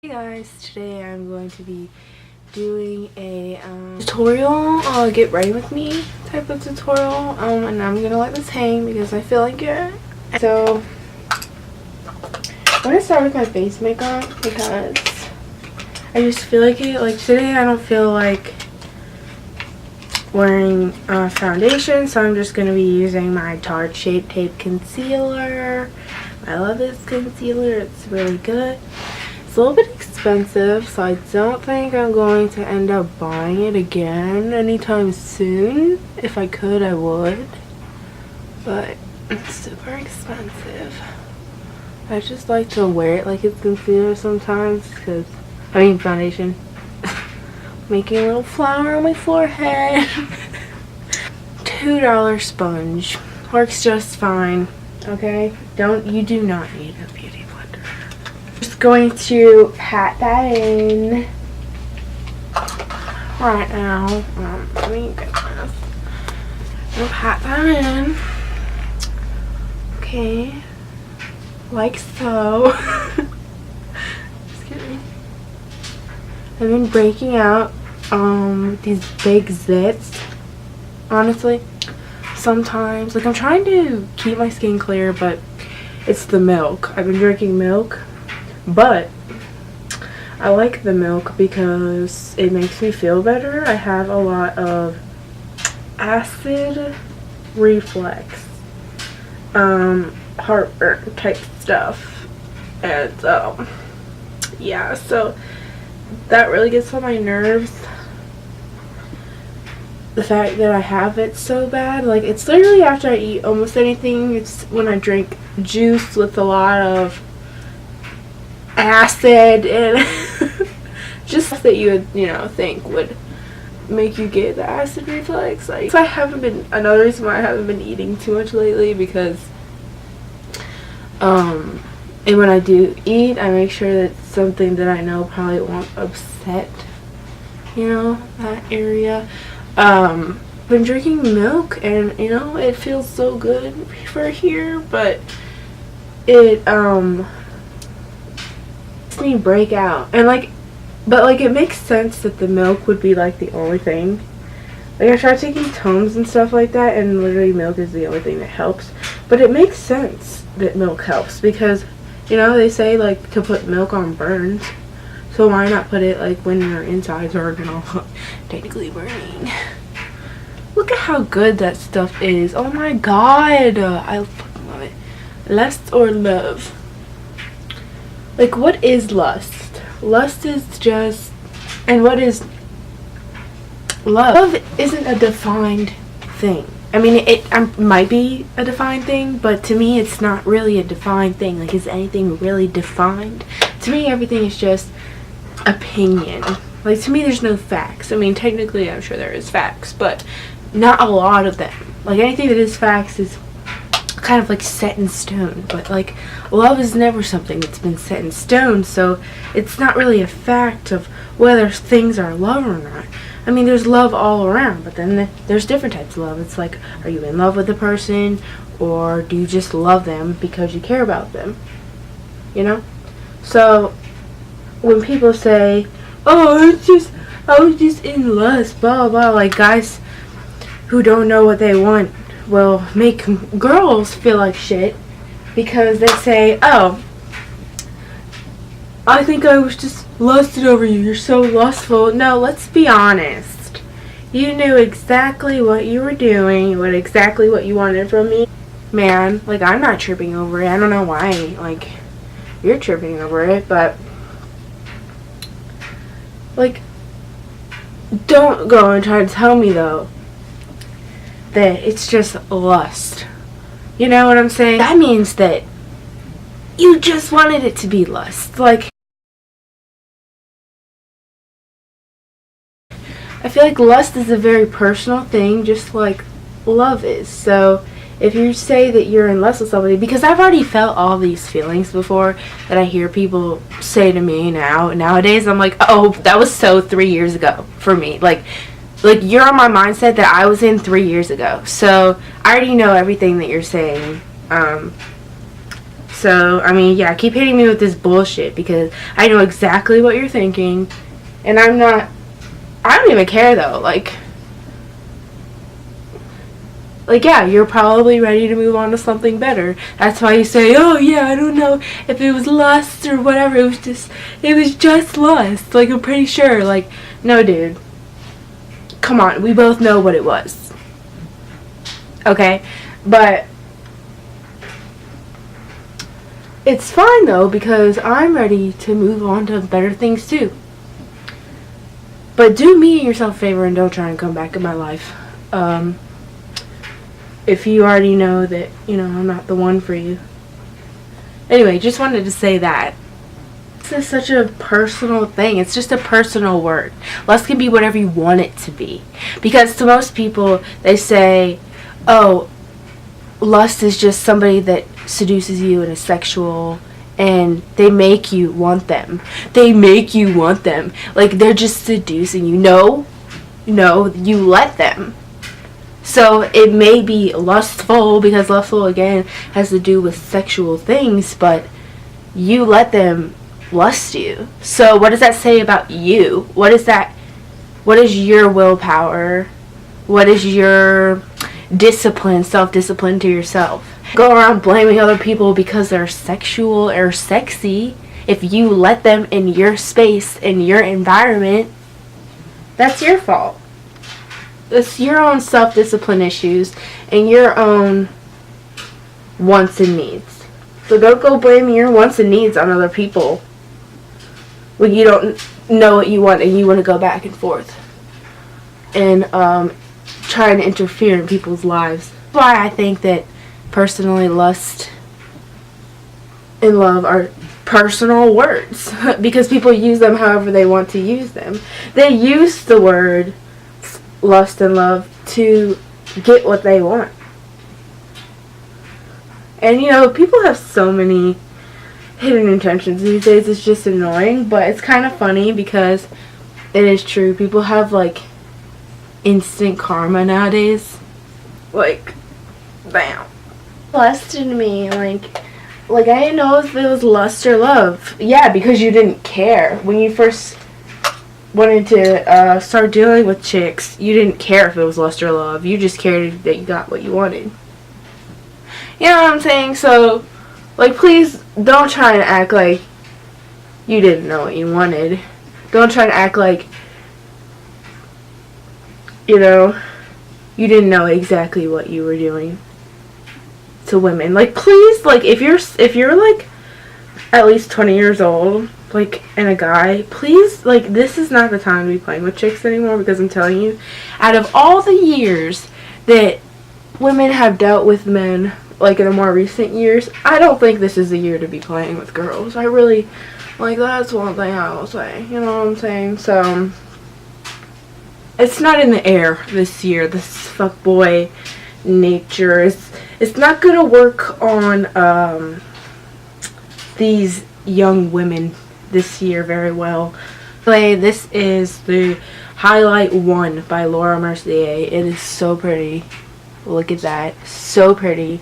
Hey guys, today I'm going to be doing a tutorial, get ready with me type of tutorial, and I'm gonna let this hang because I feel like it. So I'm gonna start with my face makeup because I just feel like it. Like today I don't feel like wearing foundation, so I'm just gonna be using my Tarte Shape Tape concealer. I love this concealer, it's really good. It's a little bit expensive, so I don't think I'm going to end up buying it again anytime soon. If I could, I would, but it's super expensive. I just like to wear it like it's concealer sometimes because, foundation. Making a little flower on my forehead. $2 sponge works just fine. Okay, you do not need a beauty blender. Just going to pat that in right now. Let me get this. I'm gonna pat that in. Okay, like so. Just kidding. I've been breaking out these big zits. Honestly, sometimes, like, I'm trying to keep my skin clear, but it's the milk. I've been drinking milk, but I like the milk because it makes me feel better. I have a lot of acid reflux, heartburn type stuff, and yeah, so that really gets on my nerves. The fact that I have it so bad. Like, it's literally after I eat almost anything. It's when I drink juice with a lot of acid and just that you would, think would make you get the acid reflux. Like, so another reason why I haven't been eating too much lately, because and when I do eat, I make sure that it's something that I know probably won't upset, that area. Been drinking milk, and it feels so good for here, but it makes me break out. And but it makes sense that the milk would be like the only thing. Like, I tried taking Tums and stuff like that, and literally milk is the only thing that helps. But it makes sense that milk helps because they say like to put milk on burns. So why not put it like when your insides are technically burning? Look at how good that stuff is. Oh my god. I fucking love it. Lust or love? Like, what is lust? Lust is just... And what is love? Love isn't a defined thing. I mean, it might be a defined thing, but to me it's not really a defined thing. Like, is anything really defined? To me, everything is just opinion. Like, to me there's no facts. I mean, technically I'm sure there is facts, but not a lot of them. Like, anything that is facts is kind of like set in stone, but like love is never something that's been set in stone, so it's not really a fact of whether things are love or not. I mean, there's love all around, but then there's different types of love. It's like, are you in love with the person, or do you just love them because you care about them? So when people say, oh, I was just in lust, blah blah, like, guys who don't know what they want will make girls feel like shit because they say, oh, I think I was just lusted over you, you're so lustful. No, let's be honest. You knew exactly what you were doing, exactly what you wanted from me. Man, like, I'm not tripping over it. I don't know why, like, you're tripping over it, but like, don't go and try to tell me though that it's just lust. You know what I'm saying? That means that you just wanted it to be lust. Like, I feel like lust is a very personal thing, just like love is. So if you say that you're in lust with somebody, because I've already felt all these feelings before that I hear people say to me nowadays, I'm like, oh, that was so 3 years ago for me. Like you're on my mindset that I was in 3 years ago. So I already know everything that you're saying. So, I mean, yeah, keep hitting me with this bullshit because I know exactly what you're thinking. And I don't even care though. Like, yeah, you're probably ready to move on to something better. That's why you say, oh yeah, I don't know if it was lust or whatever. It was just lust. Like, I'm pretty sure. Like, no, dude. Come on, we both know what it was. Okay? But it's fine though, because I'm ready to move on to better things too. But do me and yourself a favor and don't try and come back in my life. If you already know that, I'm not the one for you. Anyway, just wanted to say that. This is such a personal thing. It's just a personal word. Lust can be whatever you want it to be. Because to most people, they say, oh, lust is just somebody that seduces you and is sexual, and they make you want them. They make you want them. Like, they're just seducing you. No, you let them. So it may be lustful, because lustful again has to do with sexual things, but you let them lust you. So what does that say about you? What is your willpower? What is your discipline, self-discipline to yourself? Go around blaming other people because they're sexual or sexy. If you let them in your space, in your environment, that's your fault. It's your own self-discipline issues and your own wants and needs. So don't go blaming your wants and needs on other people when you don't know what you want and you want to go back and forth and trying to interfere in people's lives. That's why I think that personally lust and love are personal words because people use them however they want to use them. They use the word lust and love to get what they want. And people have so many hidden intentions these days. It's just annoying, but it's kind of funny because it is true. People have like instant karma nowadays. Like, bam. Lust in me, like I didn't know if it was lust or love. Yeah, because you didn't care when you first wanted to start dealing with chicks. You didn't care if it was lust or love. You just cared that you got what you wanted. You know what I'm saying? So, like, please don't try to act like you didn't know what you wanted. Don't try to act like, you didn't know exactly what you were doing to women. Like, please, like, if you're like at least 20 years old, like, and a guy, please, like, this is not the time to be playing with chicks anymore, because I'm telling you, out of all the years that women have dealt with men, like, in the more recent years, I don't think this is the year to be playing with girls. I really, like, that's one thing I will say, you know what I'm saying? So, it's not in the air this year, this fuckboy nature. It's not gonna work on, these young women this year very well. This is the Highlight 1 by Laura Mercier. It is so pretty. Look at that. So pretty.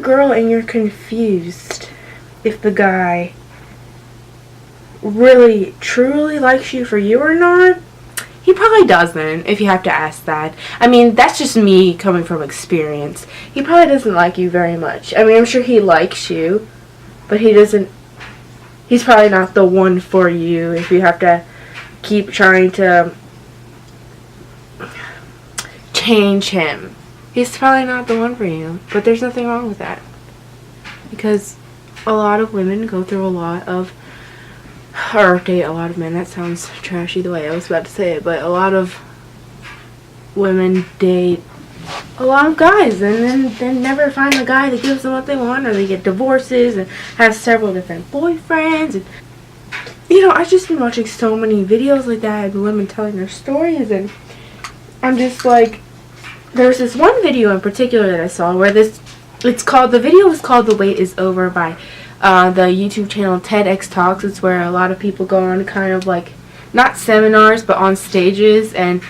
Girl, and you're confused if the guy really, truly likes you for you or not. He probably doesn't, if you have to ask that. I mean, that's just me coming from experience. He probably doesn't like you very much. I mean, I'm sure he likes you, but he's probably not the one for you if you have to keep trying to change him. He's probably not the one for you, but there's nothing wrong with that. Because a lot of women go through a lot of, or date a lot of men. That sounds trashy the way I was about to say it, but a lot of women date a lot of guys and then never find the guy that gives them what they want, or they get divorces and have several different boyfriends. And I've just been watching so many videos like that of women telling their stories, and I'm just like, there's this one video in particular that I saw where the video was called The Wait Is Over by the YouTube channel TEDx Talks. It's where a lot of people go on kind of like, not seminars, but on stages and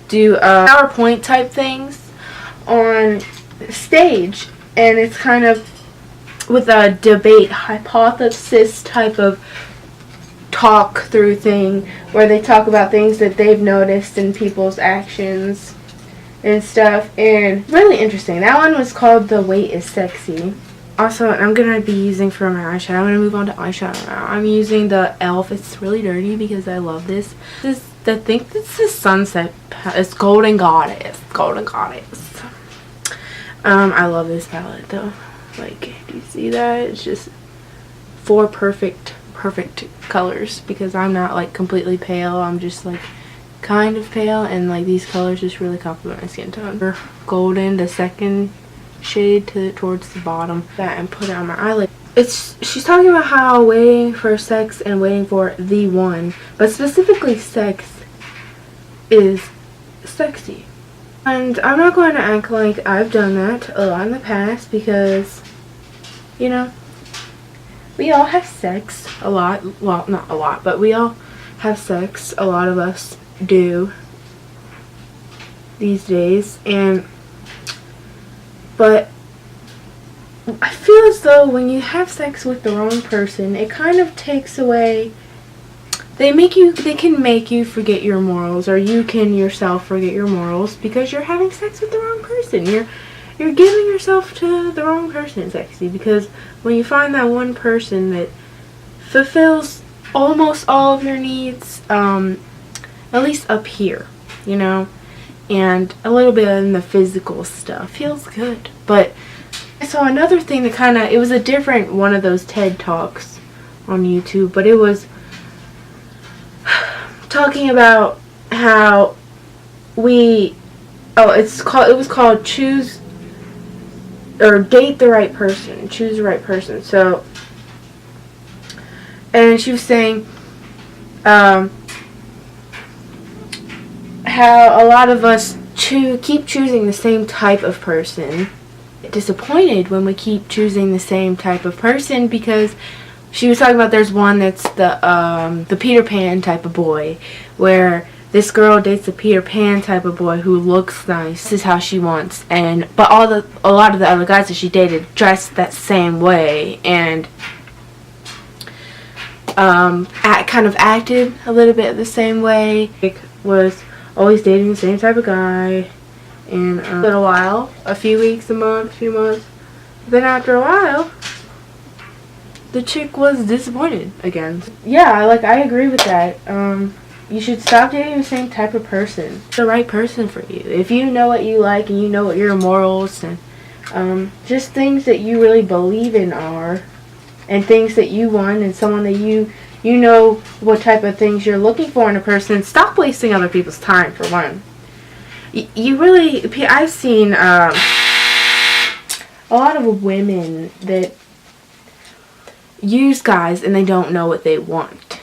do PowerPoint type things on stage. And it's kind of with a debate hypothesis type of talk through thing where they talk about things that they've noticed in people's actions and stuff, and really interesting. That one was called The Weight is Sexy. Also, I'm gonna be using for my eyeshadow, I'm gonna move on to eyeshadow now. I'm using the e.l.f. It's really dirty because I love this. I think this is Sunset. It's Golden Goddess. Golden Goddess. I love this palette though. Like, do you see that? It's just 4 perfect colors because I'm not like completely pale. I'm just like kind of pale, and like these colors just really complement my skin tone. Golden, the second shade towards the bottom, that, and put it on my eyelid. She's talking about how waiting for sex and waiting for the one, but specifically sex, is sexy. And I'm not going to act like I've done that a lot in the past because, you know, we all have sex a lot. Well, not a lot, but we all have sex. A lot of us do these days. But I feel as though when you have sex with the wrong person, it kind of takes away. They can make you forget your morals, or you can yourself forget your morals because you're having sex with the wrong person. You're giving yourself to the wrong person, sexy, because when you find that one person that fulfills almost all of your needs, at least up here, you know, and a little bit in the physical stuff, feels good. But I saw another thing that it was a different one of those TED Talks on YouTube, but it was talking about how it was called Choose or Date the Right Person, Choose the Right Person. So, and she was saying how a lot of us keep choosing the same type of person. Disappointed when we keep choosing the same type of person, because she was talking about there's one that's the Peter Pan type of boy, where this girl dates a Peter Pan type of boy who looks nice. This is how she wants, but a lot of the other guys that she dated dressed that same way and kind of acted a little bit the same way. Was always dating the same type of guy, and a few weeks, a month, a few months. Then after a while, the chick was disappointed again. Yeah, I agree with that. You should stop dating the same type of person. The right person for you. If you know what you like and you know what your morals and just things that you really believe in are, and things that you want, and someone that you know what type of things you're looking for in a person, stop wasting other people's time, for one. I've seen a lot of women that use guys and they don't know what they want,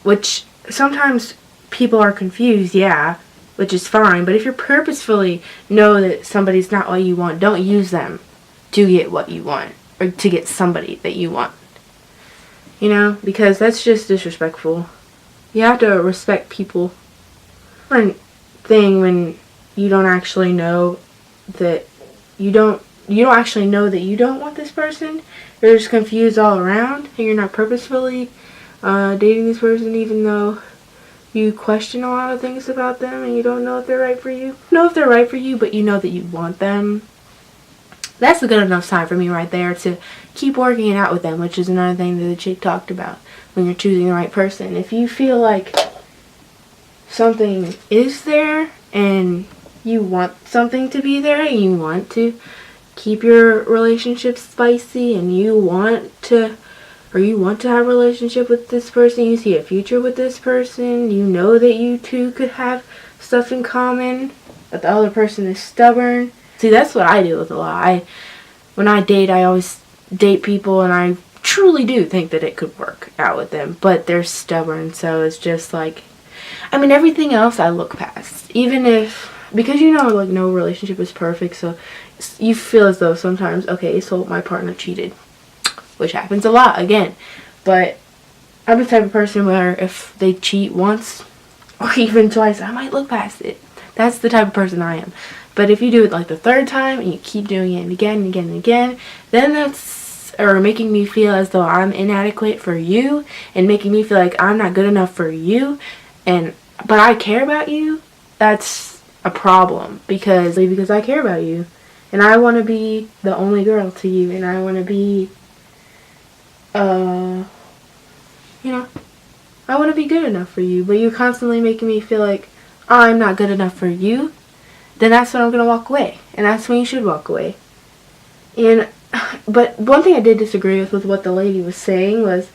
which sometimes people are confused, yeah, which is fine, but if you purposefully know that somebody's not what you want, don't use them to get what you want, or to get somebody that you want, you know, because that's just disrespectful. You have to respect people. Different thing when you don't actually know that you don't actually know that you don't want this person. You're just confused all around, and you're not purposefully dating this person, even though you question a lot of things about them and you don't know if they're right for you. But you know that you want them. That's a good enough sign for me right there to keep working it out with them, which is another thing that the chick talked about when you're choosing the right person. If you feel like something is there and you want something to be there, and you want to keep your relationship spicy, and you want to have a relationship with this person, you see a future with this person, you know that you two could have stuff in common, but the other person is stubborn. See, that's what I deal with a lot. When I date, I always date people, and I truly do think that it could work out with them, but they're stubborn, so it's just like, I mean, everything else I look past, because you know, like, no relationship is perfect, so you feel as though sometimes, okay, so my partner cheated, which happens a lot, again, but I'm the type of person where if they cheat once, or even twice, I might look past it. That's the type of person I am. But if you do it like the third time, and you keep doing it again and again and again, then that's or making me feel as though I'm inadequate for you, and making me feel like I'm not good enough for you, but I care about you, that's a problem, because I care about you, and I want to be the only girl to you, and I want to be, I want to be good enough for you, but you're constantly making me feel like I'm not good enough for you, then that's when I'm going to walk away, and that's when you should walk away. But one thing I did disagree with what the lady was saying was,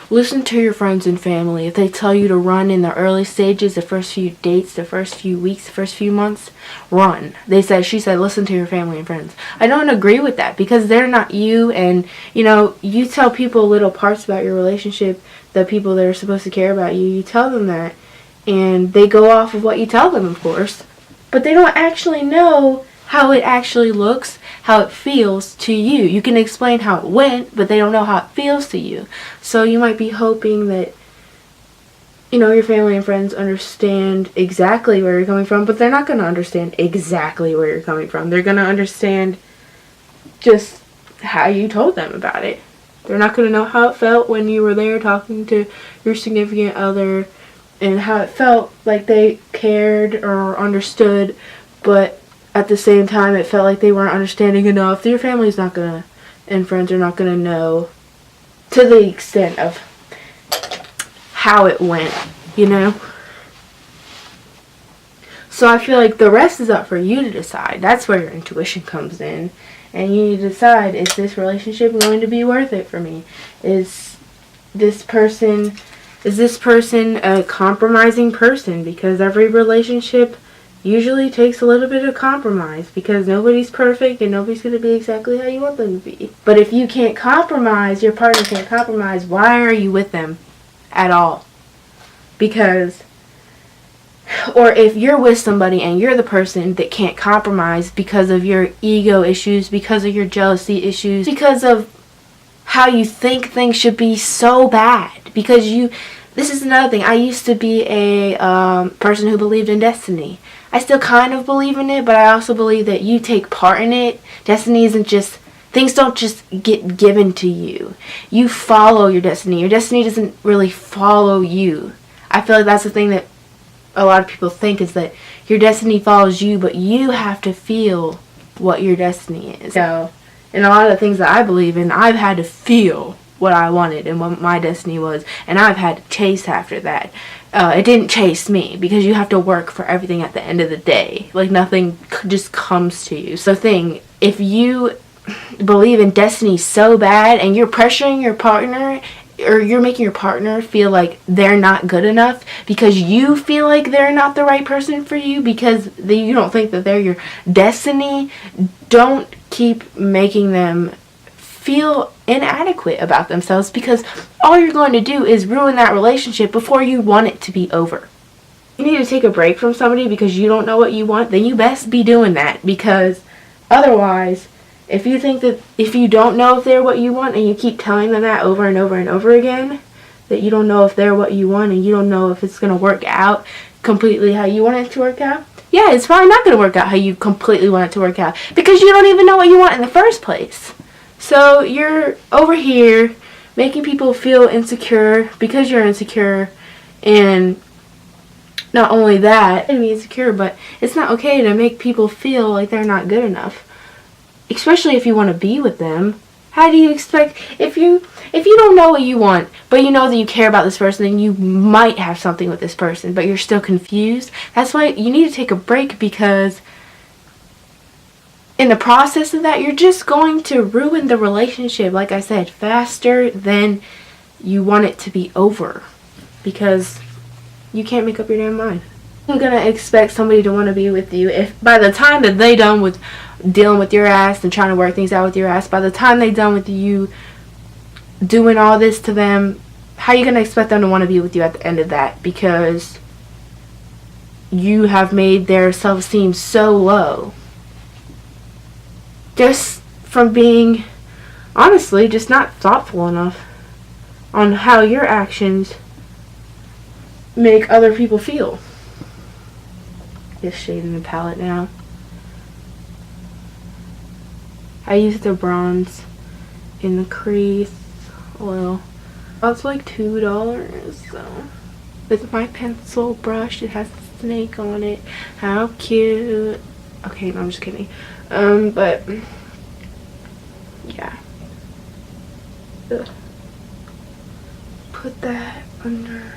listen to your friends and family. If they tell you to run in the early stages, the first few dates, the first few weeks, the first few months, run. She said, listen to your family and friends. I don't agree with that, because they're not you, and, you tell people little parts about your relationship, the people that are supposed to care about you, you tell them that, and they go off of what you tell them, of course, but they don't actually know how it actually looks, how it feels to you. You can explain how it went, but they don't know how it feels to you. So you might be hoping that, your family and friends understand exactly where you're coming from, but they're not going to understand exactly where you're coming from. They're going to understand just how you told them about it. They're not going to know how it felt when you were there talking to your significant other, and how it felt like they cared or understood, but at the same time it felt like they weren't understanding enough. Your family's not gonna, and friends are not gonna know to the extent of how it went, So I feel like the rest is up for you to decide. That's where your intuition comes in, and you need to decide, is this relationship going to be worth it for me? Is this person a compromising person? Because every relationship usually takes a little bit of compromise, because nobody's perfect and nobody's going to be exactly how you want them to be. But if you can't compromise, your partner can't compromise, why are you with them at all? Or if you're with somebody and you're the person that can't compromise because of your ego issues, because of your jealousy issues, because of how you think things should be so bad, this is another thing. I used to be a person who believed in destiny. I still kind of believe in it, but I also believe that you take part in it. Destiny isn't just, things don't just get given to you. You follow your destiny. Your destiny doesn't really follow you. I feel like that's the thing that a lot of people think, is that your destiny follows you, but you have to feel what your destiny is. So, in a lot of the things that I believe in, I've had to feel what I wanted and what my destiny was, and I've had to chase after that. It didn't chase me, because you have to work for everything at the end of the day. Like, nothing just comes to you. So if you believe in destiny so bad and you're pressuring your partner, or you're making your partner feel like they're not good enough because you feel like they're not the right person for you, because you don't think that they're your destiny, don't keep making them feel inadequate about themselves, because all you're going to do is ruin that relationship before you want it to be over. You need to take a break from somebody because you don't know what you want, then you best be doing that, because otherwise, if you don't know if they're what you want, and you keep telling them that over and over and over again, that you don't know if they're what you want, and you don't know if it's going to work out completely how you want it to work out, yeah, it's probably not going to work out how you completely want it to work out, because you don't even know what you want in the first place. So you're over here making people feel insecure because you're insecure, and not only that, to be insecure, but it's not okay to make people feel like they're not good enough, especially if you want to be with them. How do you expect, if you don't know what you want, but you know that you care about this person and you might have something with this person, but you're still confused, that's why you need to take a break, because in the process of that, you're just going to ruin the relationship, like I said, faster than you want it to be over, because you can't make up your damn mind. You're going to expect somebody to want to be with you if by the time that they done with dealing with your ass and trying to work things out with your ass, by the time they done with you doing all this to them, how are you going to expect them to want to be with you at the end of that? Because you have made their self-esteem so low, just from being, honestly, just not thoughtful enough on how your actions make other people feel. Just shading the palette now. I use the bronze in the crease a little. It's like $2, so. With my pencil brush, it has a snake on it. How cute. Okay, no, I'm just kidding. But yeah. Ugh. Put that under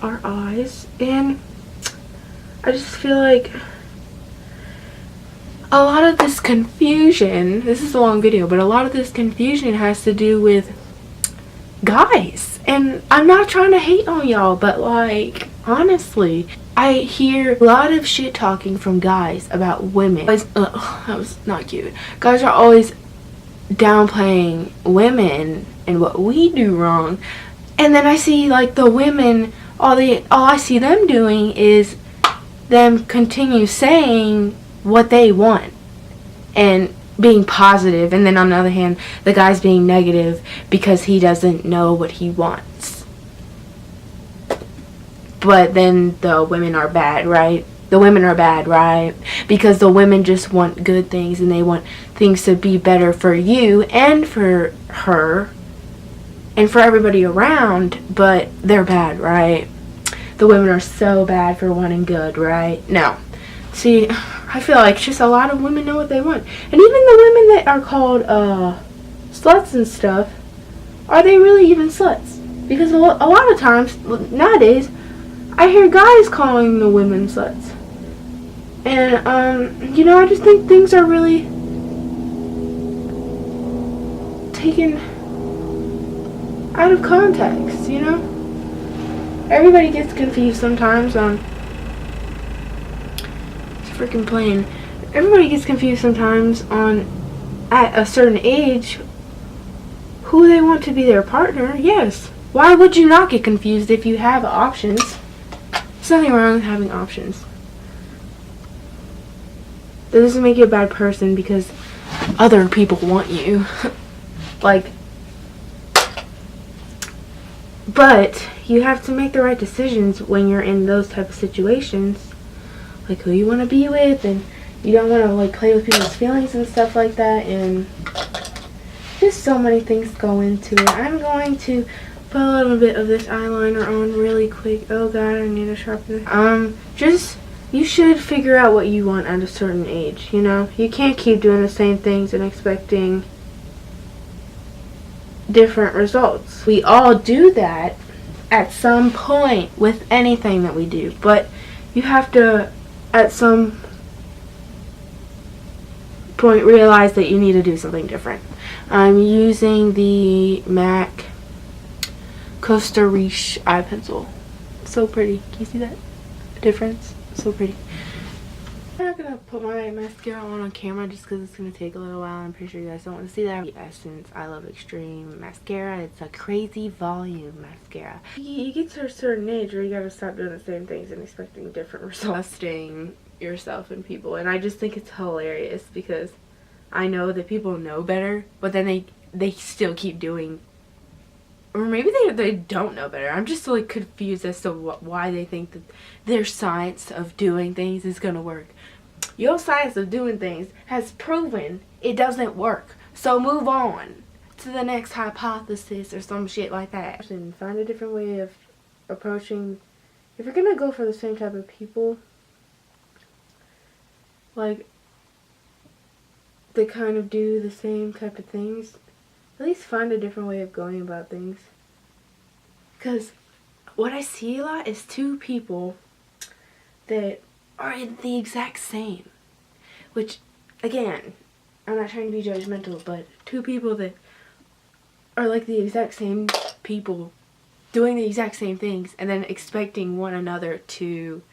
our eyes, and I just feel like a lot of this confusion, this is a long video, but a lot of this confusion has to do with guys. And I'm not trying to hate on y'all, but like, honestly, I hear a lot of shit talking from guys about women. That was not cute. Guys are always downplaying women and what we do wrong. And then I see like the women, all I see them doing is them continue saying what they want and being positive, and then on the other hand, the guy's being negative because he doesn't know what he wants. But then the women are bad, right? The women are bad, right? Because the women just want good things, and they want things to be better for you and for her and for everybody around, but they're bad, right? The women are so bad for wanting good, right? No. See, I feel like just a lot of women know what they want. And even the women that are called sluts and stuff, are they really even sluts? Because a lot of times, nowadays, I hear guys calling the women sluts. And, you know, I just think things are really taken out of context, you know? Everybody gets confused sometimes on freaking plane. Everybody gets confused sometimes on, at a certain age, who they want to be their partner. Yes. Why would you not get confused if you have options? There's nothing wrong with having options. That doesn't make you a bad person because other people want you. Like, but you have to make the right decisions when you're in those type of situations. Like who you want to be with, and you don't want to like play with people's feelings and stuff like that, and just so many things go into it. I'm going to put a little bit of this eyeliner on really quick. Oh god, I need to sharpen it. Just, you should figure out what you want at a certain age, you know? You can't keep doing the same things and expecting different results. We all do that at some point with anything that we do, but you have to at some point realize that you need to do something different. I'm using the MAC Costa Riche eye pencil. So pretty. Can you see that difference? So pretty. I'm not gonna put my mascara on camera just because it's gonna take a little while. I'm pretty sure you guys don't want to see that. The Essence I Love Extreme mascara. It's a crazy volume mascara. You get to a certain age where you gotta stop doing the same things and expecting different results. Trusting yourself and people, and I just think it's hilarious because I know that people know better, but then they still keep doing. Or maybe they don't know better. I'm just like confused as to why they think that their science of doing things is gonna work. Your science of doing things has proven it doesn't work. So move on to the next hypothesis or some shit like that. And find a different way of approaching. If you're gonna go for the same type of people, like they kind of do the same type of things, at least find a different way of going about things. Because what I see a lot is two people that are in the exact same. Which, again, I'm not trying to be judgmental, but two people that are like the exact same people doing the exact same things and then expecting one another to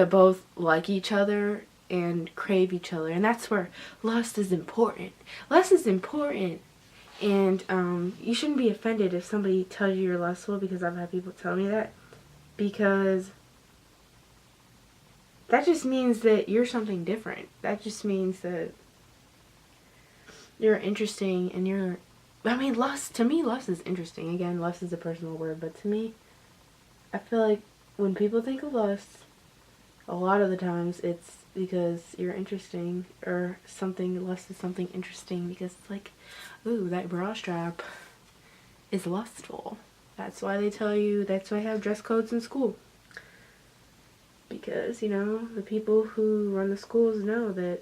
both like each other and crave each other. And that's where lust is important. Lust is important, and you shouldn't be offended if somebody tells you you're lustful, because I've had people tell me that, because that just means that you're something different. That just means that you're interesting and you're, I mean, lust, to me, lust is interesting. Again, lust is a personal word, but to me, I feel like when people think of lust, a lot of the times it's because you're interesting, or something lust is something interesting because it's like, ooh, that bra strap is lustful. That's why they tell you, that's why I have dress codes in school. Because, you know, the people who run the schools know that,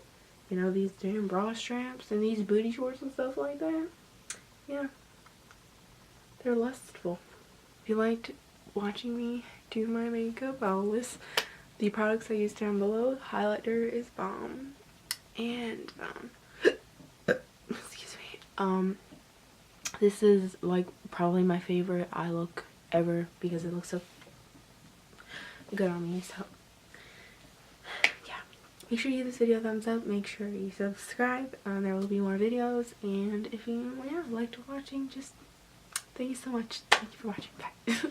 you know, these damn bra straps and these booty shorts and stuff like that, yeah, they're lustful. If you liked watching me do my makeup, I'll list the products I use down below. Highlighter is bomb. And, excuse me, this is like probably my favorite eye look ever because it looks so good on me. So yeah, make sure you give this video a thumbs up, make sure you subscribe, there will be more videos, and if you liked watching, just thank you so much. Thank you for watching. Bye.